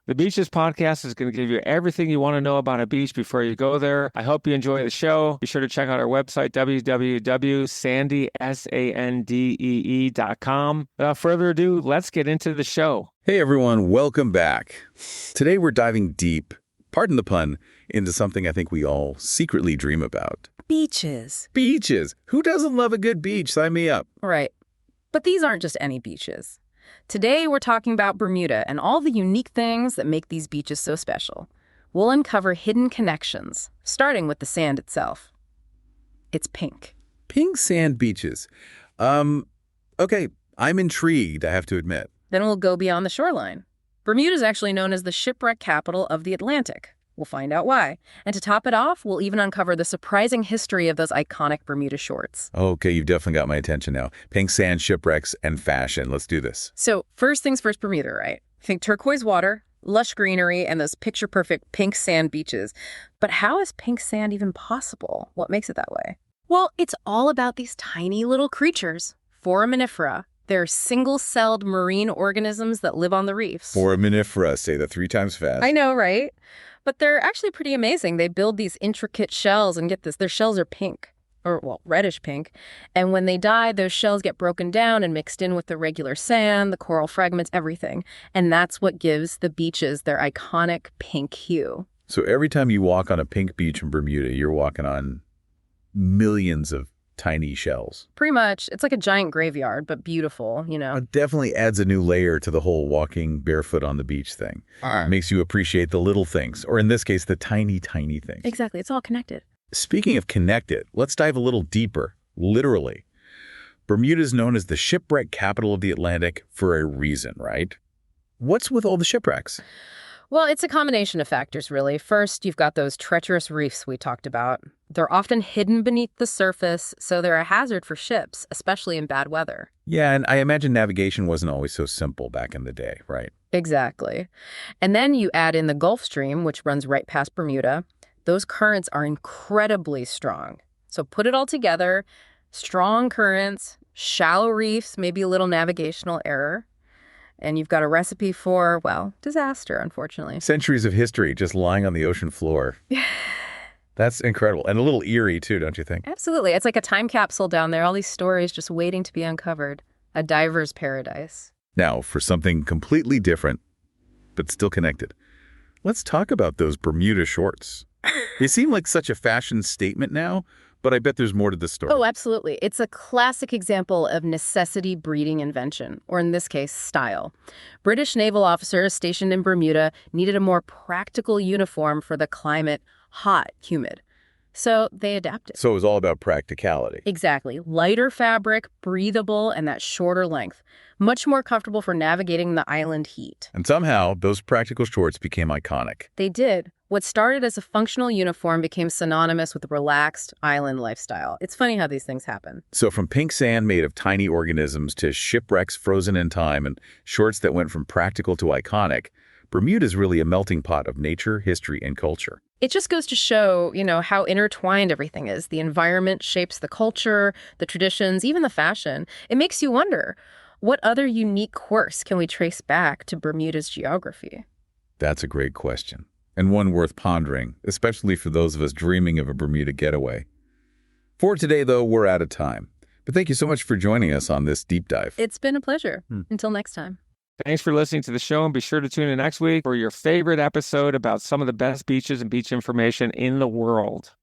The Beaches podcast is going to give you everything you want to know about a beach before you go there. I hope you enjoy the show. Be sure to check out our website, www.sandee.com. Without further ado, let's get into the show. Hey everyone, welcome back. Today we're diving deep, pardon the pun, into something I think we all secretly dream about. Beaches. Beaches. Who doesn't love a good beach? Sign me up. Right. But these aren't just any beaches. Today we're talking about Bermuda and all the unique things that make these beaches so special. We'll uncover hidden connections, starting with the sand itself. It's pink. Pink sand beaches. Okay, I'm intrigued, I have to admit. Then we'll go beyond the shoreline. Bermuda is actually known as the shipwreck capital of the Atlantic. We'll find out why. And to top it off, we'll even uncover the surprising history of those iconic Bermuda shorts. Okay, you've definitely got my attention now. Pink sand, shipwrecks, and fashion. Let's do this. So first things first, Bermuda, right? Think turquoise water, lush greenery, and those picture-perfect pink sand beaches. But how is pink sand even possible? What makes it that way? Well, it's all about these tiny little creatures, foraminifera. They're single-celled marine organisms that live on the reefs. Foraminifera, say that 3 times fast. I know, right? But they're actually pretty amazing. They build these intricate shells, and get this, their shells are pink, or, well, reddish pink. And when they die, those shells get broken down and mixed in with the regular sand, the coral fragments, everything. And that's what gives the beaches their iconic pink hue. So every time you walk on a pink beach in Bermuda, you're walking on millions of tiny shells. Pretty much. It's like a giant graveyard, but beautiful, It definitely adds a new layer to the whole walking barefoot on the beach thing. Makes you appreciate the little things, or in this case, the tiny, tiny things. Exactly. It's all connected. Speaking of connected, let's dive a little deeper, literally. Bermuda is known as the shipwreck capital of the Atlantic for a reason, right? What's with all the shipwrecks? Well, it's a combination of factors, really. First, you've got those treacherous reefs we talked about. They're often hidden beneath the surface, so they're a hazard for ships, especially in bad weather. Yeah, and I imagine navigation wasn't always so simple back in the day, right? Exactly. And then you add in the Gulf Stream, which runs right past Bermuda. Those currents are incredibly strong. So put it all together, strong currents, shallow reefs, maybe a little navigational error. And you've got a recipe for, well, disaster, unfortunately. Centuries of history just lying on the ocean floor. That's incredible. And a little eerie, too, don't you think? Absolutely. It's like a time capsule down there. All these stories just waiting to be uncovered. A diver's paradise. Now, for something completely different, but still connected, let's talk about those Bermuda shorts. They seem like such a fashion statement now, but I bet there's more to the story. Oh, absolutely. It's a classic example of necessity breeding invention, or in this case, style. British naval officers stationed in Bermuda needed a more practical uniform for the climate, hot, humid. So they adapted. So it was all about practicality. Exactly. Lighter fabric, breathable, and that shorter length. Much more comfortable for navigating the island heat. And somehow, those practical shorts became iconic. They did. What started as a functional uniform became synonymous with a relaxed island lifestyle. It's funny how these things happen. So from pink sand made of tiny organisms to shipwrecks frozen in time and shorts that went from practical to iconic, Bermuda's really a melting pot of nature, history, and culture. It just goes to show, how intertwined everything is. The environment shapes the culture, the traditions, even the fashion. It makes you wonder, what other unique quirks can we trace back to Bermuda's geography? That's a great question, and one worth pondering, especially for those of us dreaming of a Bermuda getaway. For today, though, we're out of time. But thank you so much for joining us on this deep dive. It's been a pleasure. Until next time. Thanks for listening to the show, and be sure to tune in next week for your favorite episode about some of the best beaches and beach information in the world.